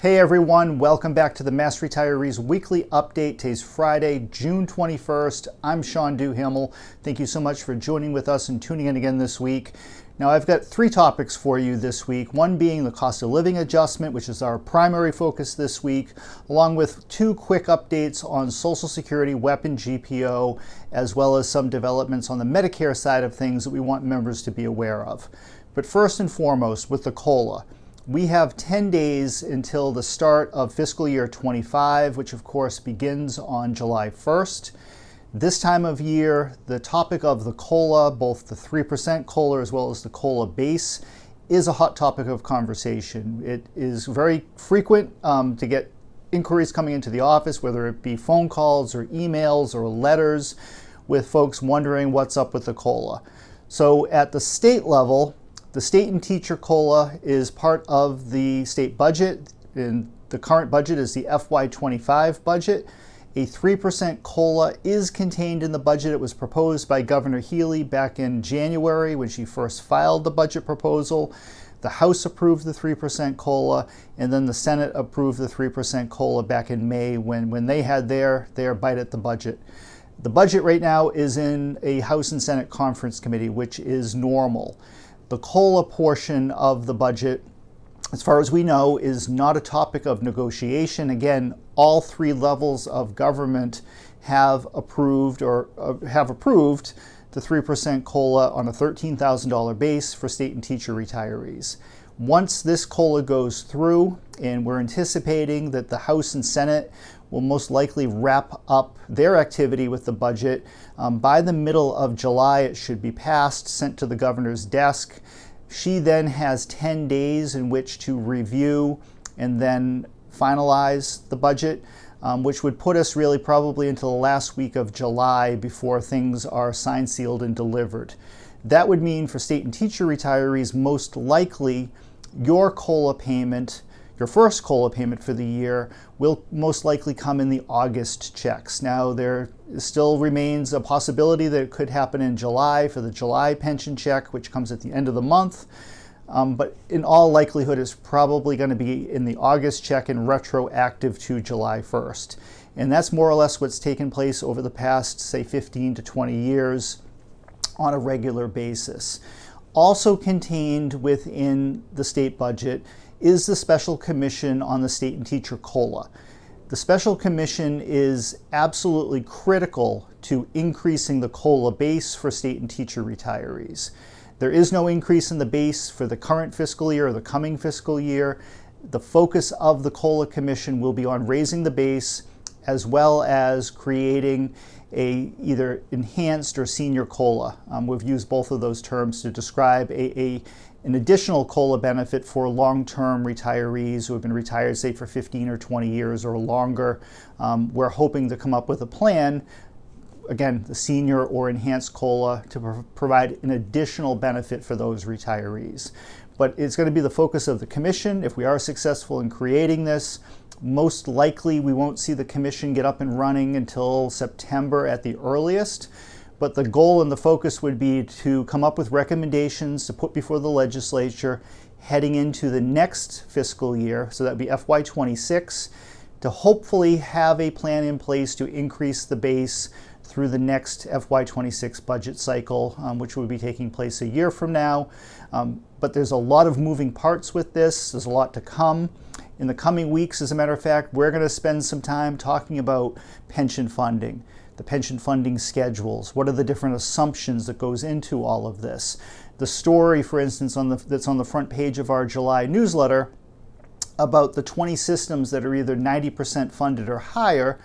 Hey everyone, welcome back to the Mass Retirees Weekly Update. Today's Friday, June 21st. I'm Sean Duhamel. Thank you so much for joining with us and tuning in again this week. Now I've got three topics for you this week, one being the cost of living adjustment, which is our primary focus this week, along with two quick updates on Social Security, WEP, and GPO, as well as some developments on the Medicare side of things that we want members to be aware of. But first and foremost, with the COLA. We have 10 days until the start of Fiscal Year 25, which of course begins on July 1st. This time of year, the topic of the COLA, both the 3% COLA as well as the COLA base, is a hot topic of conversation. It is very frequent to get inquiries coming into the office, whether it be phone calls or emails or letters, with folks wondering what's up with the COLA. So at the state level, the state and teacher COLA is part of the state budget, and the current budget is the FY25 budget. A 3% COLA is contained in the budget. It was proposed by Governor Healey back in January when she first filed the budget proposal. The House approved the 3% COLA, and then the Senate approved the 3% COLA back in May when they had their bite at the budget. The budget right now is in a House and Senate conference committee, which is normal. The COLA portion of the budget, as far as we know, is not a topic of negotiation. Again, all three levels of government have approved the 3% COLA on a $13,000 base for state and teacher retirees. Once this COLA goes through, and we're anticipating that the House and Senate will most likely wrap up their activity with the budget. By the middle of July, it should be passed, sent to the governor's desk. She then has 10 days in which to review and then finalize the budget, which would put us really probably into the last week of July before things are signed, sealed, and delivered. That would mean for state and teacher retirees, most likely your COLA payment, your first COLA payment for the year, will most likely come in the August checks. Now, there still remains a possibility that it could happen in July for the July pension check, which comes at the end of the month. But in all likelihood, it's probably going to be in the August check and retroactive to July 1st. And that's more or less what's taken place over the past, say, 15 to 20 years on a regular basis. Also contained within the state budget is the Special Commission on the State and Teacher COLA. The Special Commission is absolutely critical to increasing the COLA base for state and teacher retirees. There is no increase in the base for the current fiscal year or the coming fiscal year. The focus of the COLA Commission will be on raising the base as well as creating a either enhanced or senior COLA. We've used both of those terms to describe an additional COLA benefit for long-term retirees who have been retired, say, for 15 or 20 years or longer. We're hoping to come up with a plan, again, the senior or enhanced COLA, to provide an additional benefit for those retirees. But it's going to be the focus of the commission. If we are successful in creating this, most likely we won't see the commission get up and running until September at the earliest. But the goal and the focus would be to come up with recommendations to put before the legislature heading into the next fiscal year, so that would be FY26, to hopefully have a plan in place to increase the base through the next FY26 budget cycle, which will be taking place a year from now. But there's a lot of moving parts with this. There's a lot to come. In the coming weeks, as a matter of fact, we're going to spend some time talking about pension funding, the pension funding schedules. What are the different assumptions that goes into all of this? The story, for instance, that's on the front page of our July newsletter about the 20 systems that are either 90% funded or higher.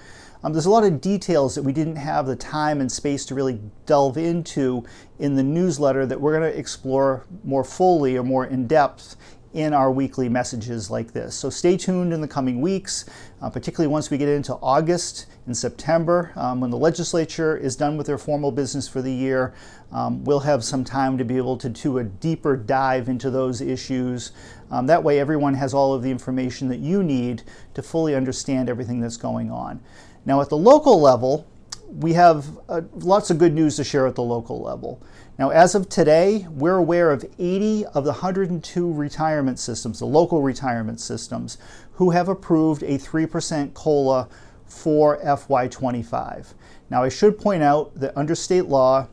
There's a lot of details that we didn't have the time and space to really delve into in the newsletter that we're going to explore more fully or more in depth in our weekly messages like this. So stay tuned in the coming weeks, particularly once we get into August and September, when the legislature is done with their formal business for the year. We'll have some time to be able to do a deeper dive into those issues. That way everyone has all of the information that you need to fully understand everything that's going on. Now at the local level, we have lots of good news to share at the local level. Now, as of today, we're aware of 80 of the 102 retirement systems, the local retirement systems, who have approved a 3% COLA for FY25. Now, I should point out that under state law,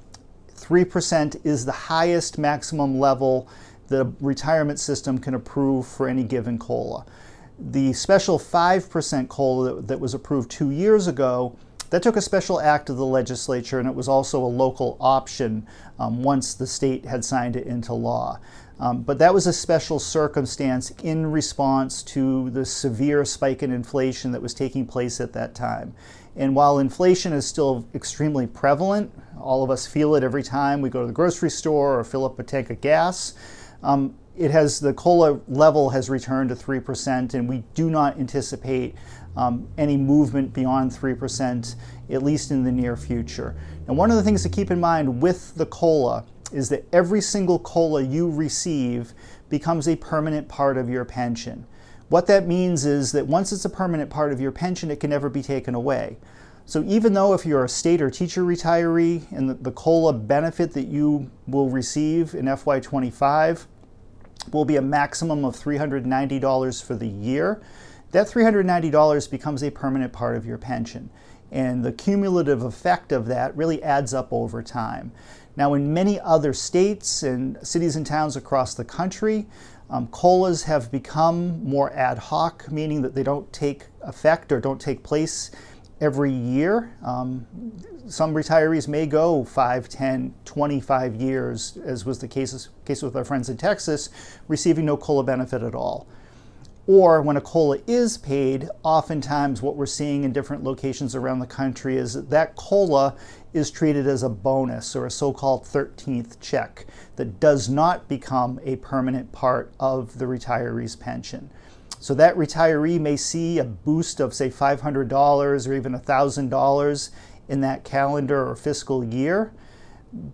3% is the highest maximum level that a retirement system can approve for any given COLA. The special 5% COLA that was approved 2 years ago, that took a special act of the legislature, and it was also a local option once the state had signed it into law. But that was a special circumstance in response to the severe spike in inflation that was taking place at that time. And while inflation is still extremely prevalent, all of us feel it every time we go to the grocery store or fill up a tank of gas, the COLA level has returned to 3%, and we do not anticipate any movement beyond 3%, at least in the near future. And one of the things to keep in mind with the COLA is that every single COLA you receive becomes a permanent part of your pension. What that means is that once it's a permanent part of your pension, it can never be taken away. So even though if you're a state or teacher retiree and the COLA benefit that you will receive in FY25 will be a maximum of $390 for the year, that $390 becomes a permanent part of your pension. And the cumulative effect of that really adds up over time. Now, in many other states and cities and towns across the country, COLAs have become more ad hoc, meaning that they don't take effect or don't take place every year. Some retirees may go 5, 10, 25 years, as was the case with our friends in Texas, receiving no COLA benefit at all. Or when a COLA is paid, oftentimes what we're seeing in different locations around the country is that COLA is treated as a bonus or a so-called 13th check that does not become a permanent part of the retiree's pension. So that retiree may see a boost of, say, $500 or even $1,000 in that calendar or fiscal year,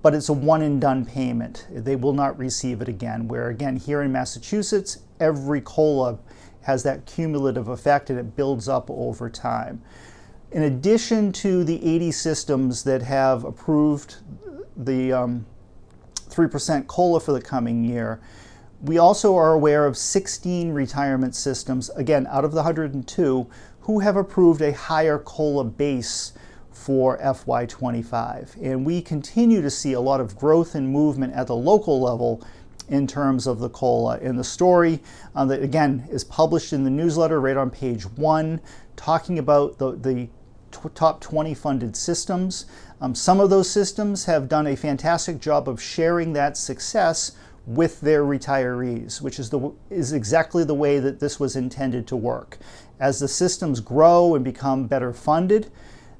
but it's a one-and-done payment. They will not receive it again, where, again, here in Massachusetts, every COLA has that cumulative effect and it builds up over time. In addition to the 80 systems that have approved the 3% COLA for the coming year, we also are aware of 16 retirement systems, again, out of the 102, who have approved a higher COLA base for FY25. And we continue to see a lot of growth and movement at the local level in terms of the COLA. And the story that, again, is published in the newsletter right on page 1, talking about the top 20 funded systems. Some of those systems have done a fantastic job of sharing that success with their retirees, which is exactly the way that this was intended to work. As the systems grow and become better funded,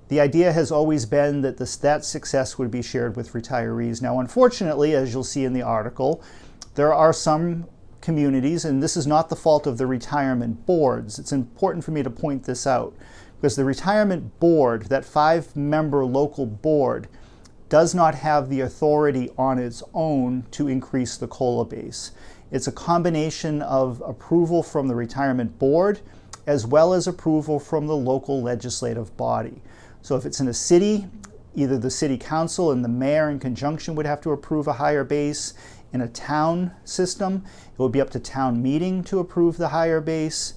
the idea has always been that that success would be shared with retirees. Now, unfortunately, as you'll see in the article, there are some communities, and this is not the fault of the retirement boards. It's important for me to point this out, because the retirement board, that 5-member local board, does not have the authority on its own to increase the COLA base. It's a combination of approval from the retirement board as well as approval from the local legislative body. So if it's in a city, either the city council and the mayor in conjunction would have to approve a higher base. In a town system, it would be up to town meeting to approve the higher base,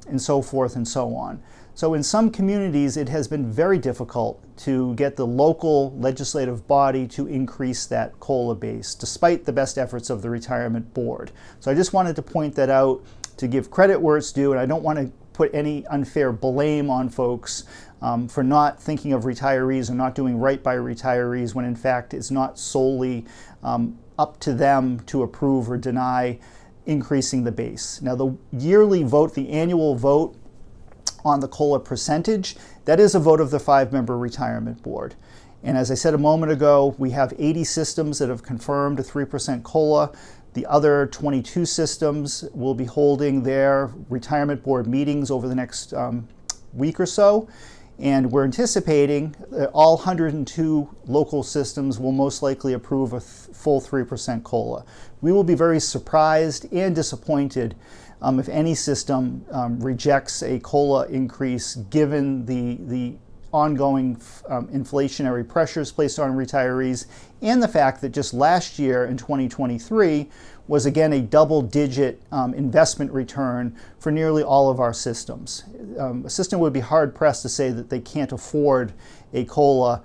and so forth and so on. So in some communities, it has been very difficult to get the local legislative body to increase that COLA base, despite the best efforts of the retirement board. So I just wanted to point that out to give credit where it's due, and I don't want to put any unfair blame on folks for not thinking of retirees and not doing right by retirees, when in fact it's not solely up to them to approve or deny increasing the base. Now, the yearly vote, the annual vote on the COLA percentage, that is a vote of the 5-member retirement board. And as I said a moment ago, we have 80 systems that have confirmed a 3% COLA. The other 22 systems will be holding their retirement board meetings over the next week or so. And we're anticipating that all 102 local systems will most likely approve a full 3% COLA. We will be very surprised and disappointed if any system rejects a COLA increase, given the ongoing inflationary pressures placed on retirees, and the fact that just last year in 2023 was again a double-digit investment return for nearly all of our systems. A system would be hard-pressed to say that they can't afford a COLA,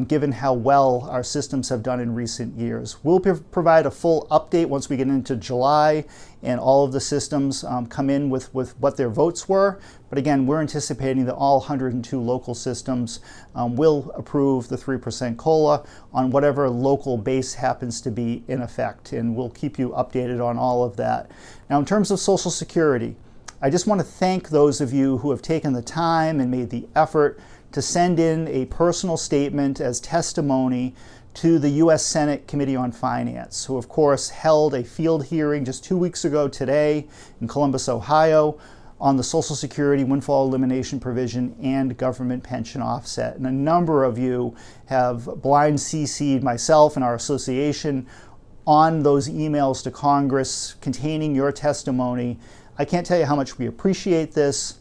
given how well our systems have done in recent years. We'll provide a full update once we get into July and all of the systems come in with what their votes were. But again, we're anticipating that all 102 local systems will approve the 3% COLA on whatever local base happens to be in effect. And we'll keep you updated on all of that. Now, in terms of Social Security, I just want to thank those of you who have taken the time and made the effort to send in a personal statement as testimony to the U.S. Senate Committee on Finance, who of course held a field hearing just 2 weeks ago today in Columbus, Ohio, on the Social Security windfall elimination provision and government pension offset. And a number of you have blind CC'd myself and our association on those emails to Congress containing your testimony. I can't tell you how much we appreciate this,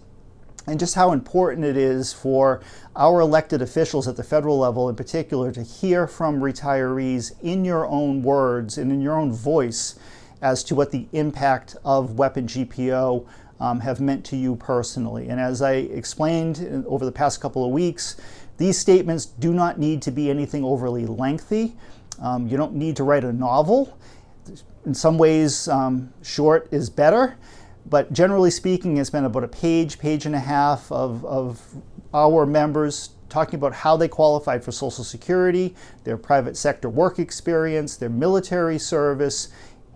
and just how important it is for our elected officials at the federal level in particular to hear from retirees in your own words and in your own voice as to what the impact of weapon GPO have meant to you personally. And as I explained over the past couple of weeks, these statements do not need to be anything overly lengthy. You don't need to write a novel. In some ways, short is better. But generally speaking, it's been about a page and a half of our members talking about how they qualified for Social Security, their private sector work experience, their military service,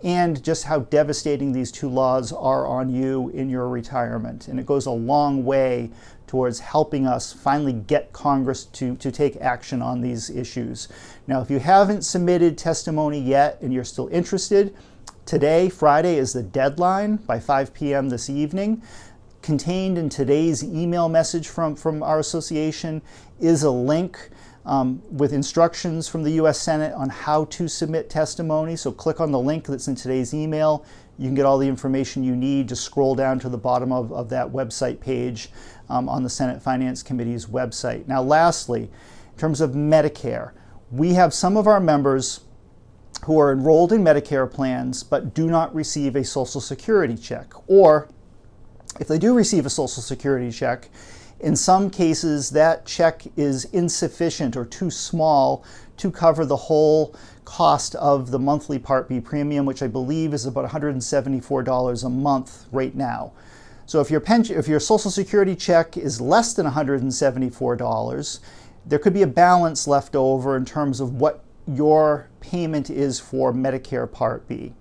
and just how devastating these two laws are on you in your retirement. And it goes a long way towards helping us finally get Congress to take action on these issues. Now, if you haven't submitted testimony yet and you're still interested, today, Friday, is the deadline by 5 p.m. this evening. Contained in today's email message from our association is a link with instructions from the U.S. Senate on how to submit testimony. So click on the link that's in today's email. You can get all the information you need. Just scroll down to the bottom of that website page on the Senate Finance Committee's website. Now, lastly, in terms of Medicare, we have some of our members who are enrolled in Medicare plans but do not receive a Social Security check. Or if they do receive a Social Security check, in some cases that check is insufficient or too small to cover the whole cost of the monthly Part B premium, which I believe is about $174 a month right now. So if your Social Security check is less than $174, there could be a balance left over in terms of what your payment is for Medicare Part B.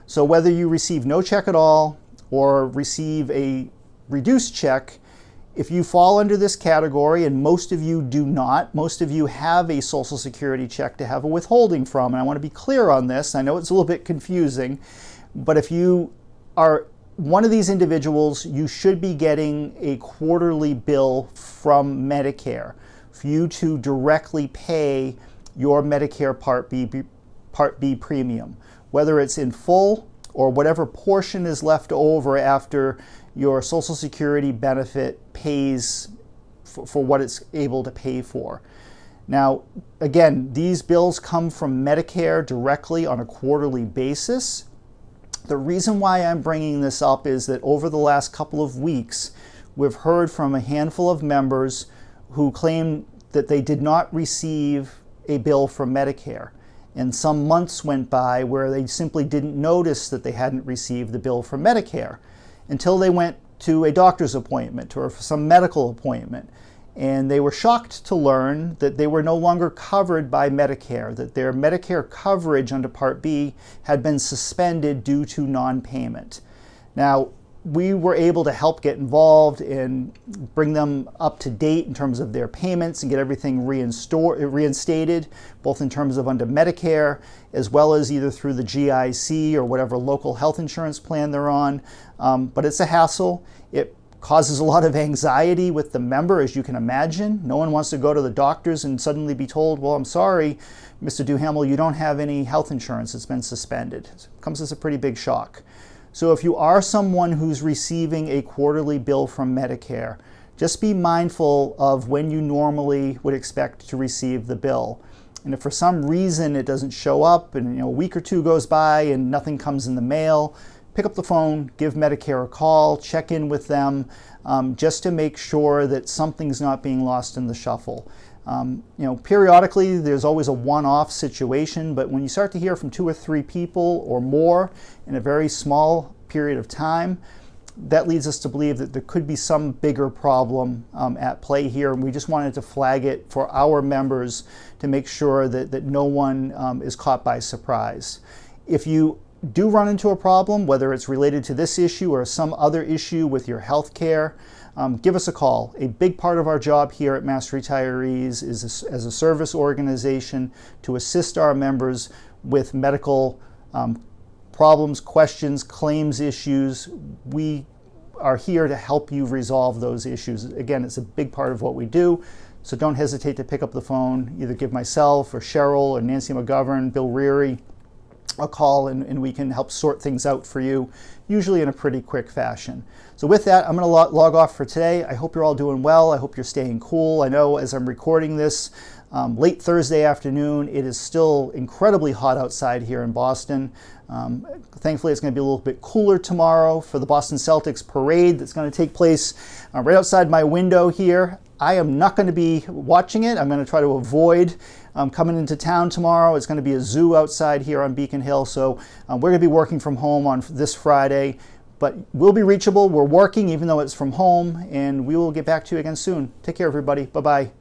So whether you receive no check at all or receive a reduced check, if you fall under this category, and most of you do not, most of you have a Social Security check to have a withholding from, and I want to be clear on this. I know it's a little bit confusing, but if you are one of these individuals, you should be getting a quarterly bill from Medicare for you to directly pay your Medicare Part B premium, whether it's in full or whatever portion is left over after your Social Security benefit pays for what it's able to pay for. Now, again, these bills come from Medicare directly on a quarterly basis. The reason why I'm bringing this up is that over the last couple of weeks, we've heard from a handful of members who claim that they did not receive a bill from Medicare. And some months went by where they simply didn't notice that they hadn't received the bill from Medicare until they went to a doctor's appointment or some medical appointment. And they were shocked to learn that they were no longer covered by Medicare, that their Medicare coverage under Part B had been suspended due to non-payment. Now, we were able to help get involved and bring them up to date in terms of their payments and get everything reinstated, both in terms of under Medicare, as well as either through the GIC or whatever local health insurance plan they're on. But it's a hassle. It causes a lot of anxiety with the member, as you can imagine. No one wants to go to the doctors and suddenly be told, well, I'm sorry, Mr. Duhamel, you don't have any health insurance. It's been suspended. It comes as a pretty big shock. So if you are someone who's receiving a quarterly bill from Medicare, just be mindful of when you normally would expect to receive the bill. And if for some reason it doesn't show up and a week or two goes by and nothing comes in the mail, pick up the phone, give Medicare a call, check in with them, just to make sure that something's not being lost in the shuffle. Periodically there's always a one-off situation, but when you start to hear from 2 or 3 people or more in a very small period of time, that leads us to believe that there could be some bigger problem at play here, and we just wanted to flag it for our members to make sure that no one is caught by surprise. If you do run into a problem, whether it's related to this issue or some other issue with your health care, give us a call. A big part of our job here at Mass Retirees is as a service organization to assist our members with medical problems, questions, claims issues. We are here to help you resolve those issues. Again, it's a big part of what we do, so don't hesitate to pick up the phone. Either give myself or Cheryl or Nancy McGovern, Bill Reary a call, and we can help sort things out for you, usually in a pretty quick fashion. So with that, I'm going to log off for today. I hope you're all doing well. I hope you're staying cool. I know as I'm recording this late Thursday afternoon, it is still incredibly hot outside here in Boston. Thankfully, it's going to be a little bit cooler tomorrow for the Boston Celtics parade that's going to take place right outside my window here. I am not going to be watching it. I'm going to try to avoid coming into town tomorrow. It's going to be a zoo outside here on Beacon Hill, so we're going to be working from home on this Friday, but we'll be reachable. We're working even though it's from home, and we will get back to you again soon. Take care, everybody. Bye-bye.